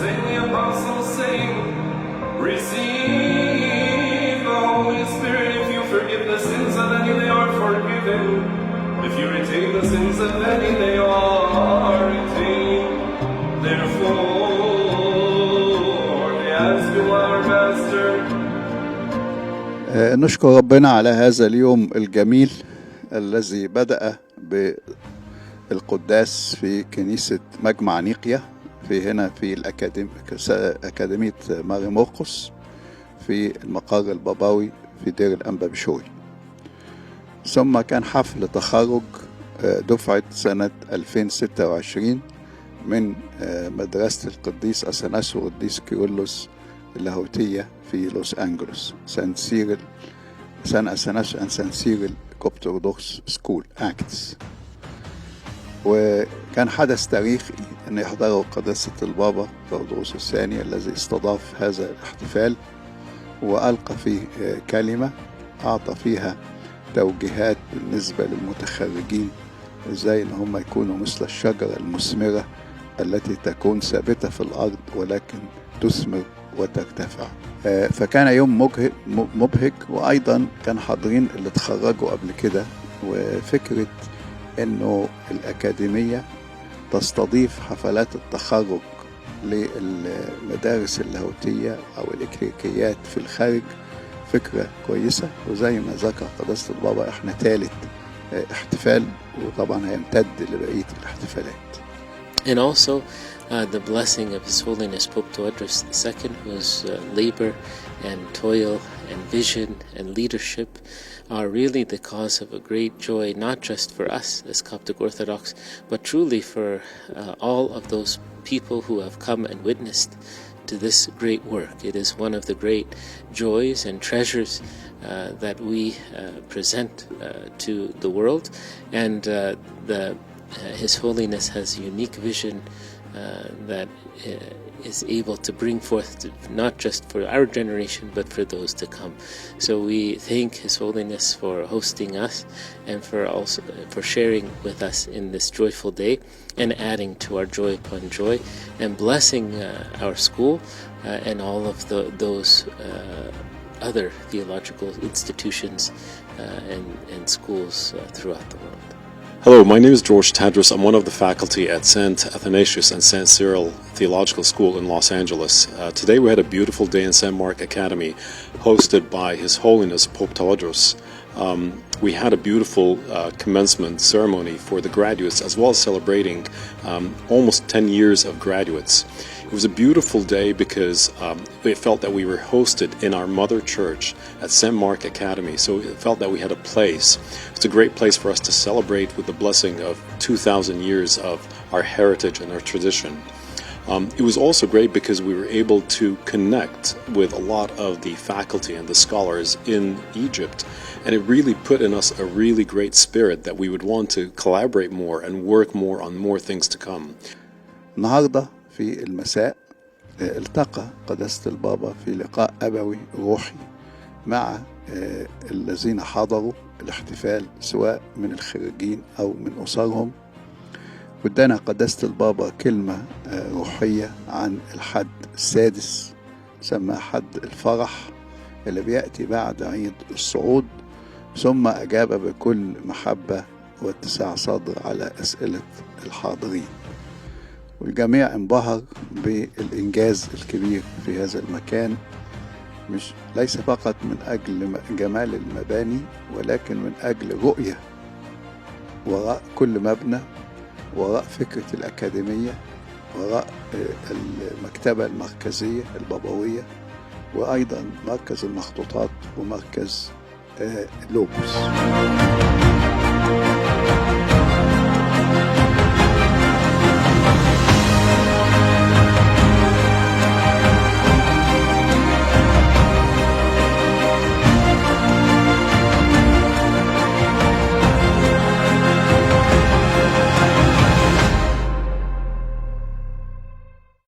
sing the apostles sing, receive the Holy Spirit. If you forgive the sins of any, they are forgiven. If you retain the sins of any, they are retained. Therefore, we ask you, our Master. نشكر ربنا على هذا اليوم الجميل الذي بدأ بالقداس في كنيسة مجمع نيقيا في هنا في أكاديمية ماري مرقس في المقر البابوي في دير الأنبا بشوي. ثم كان حفل تخرج دفعة سنة 2026 من مدرسة القديس أثناسيوس والقديس كيرلس اللاهوتية في لوس أنجلوس، سان أثناسيوس أند سان سيريل كوبتردوكس سكول أكتس. وكان حدث تاريخي أن يحضره قداسة البابا تودروس الثاني الذي استضاف هذا الاحتفال، وألقى فيه كلمة أعطى فيها توجيهات بالنسبة للمتخرجين إزاي إن هم يكونوا مثل الشجرة المثمرة التي تكون ثابتة في الأرض ولكن تثمر وترتفع. فكان يوم مبهج، وأيضا كان حاضرين اللي اتخرجوا قبل كده، وفكرة إنه الأكاديمية تستضيف حفلات التخرج للمدارس اللاهوتية أو الإكليريكيات في الخارج فكرة كويسة. وزي ما ذكر قداسة البابا احنا ثالث احتفال، وطبعا هيمتد لبقية الاحتفالات. And also the blessing of His Holiness Pope Tawadros II, whose labor and toil and vision and leadership are really the cause of a great joy, not just for us as Coptic Orthodox, but truly for all of those people who have come and witnessed to this great work. It is one of the great joys and treasures that we present to the world, and His Holiness has a unique vision that is able to bring forth not just for our generation but for those to come. So we thank His Holiness for hosting us and for sharing with us in this joyful day and adding to our joy upon joy and blessing our school and all of those other theological institutions and schools throughout the world. Hello, my name is George Tadros. I'm one of the faculty at St. Athanasius and St. Cyril Theological School in Los Angeles. Today we had a beautiful day in St. Mark Academy hosted by His Holiness Pope Tawadros. We had a beautiful commencement ceremony for the graduates, as well as celebrating almost 10 years of graduates. It was a beautiful day because it felt that we were hosted in our mother church at St. Mark Academy, so it felt that we had a place. It's a great place for us to celebrate with the blessing of 2,000 years of our heritage and our tradition. It was also great because we were able to connect with a lot of the faculty and the scholars in Egypt, and it really put in us a really great spirit that we would want to collaborate more and work more on more things to come. النهارده في المساء التقى قداسة البابا في لقاء أبوي روحي مع الذين حضروا الاحتفال سواء من الخريجين أو من أسرهم، وادانا قداسة البابا كلمة روحية عن الحد السادس، سماه حد الفرح اللي بيأتي بعد عيد الصعود، ثم أجاب بكل محبة واتساع صدر على أسئلة الحاضرين. والجميع انبهر بالإنجاز الكبير في هذا المكان، ليس فقط من أجل جمال المباني ولكن من أجل رؤية وراء كل مبنى، وراء فكرة الأكاديمية، وراء المكتبة المركزية البابوية، وأيضا مركز المخطوطات ومركز لوبوس.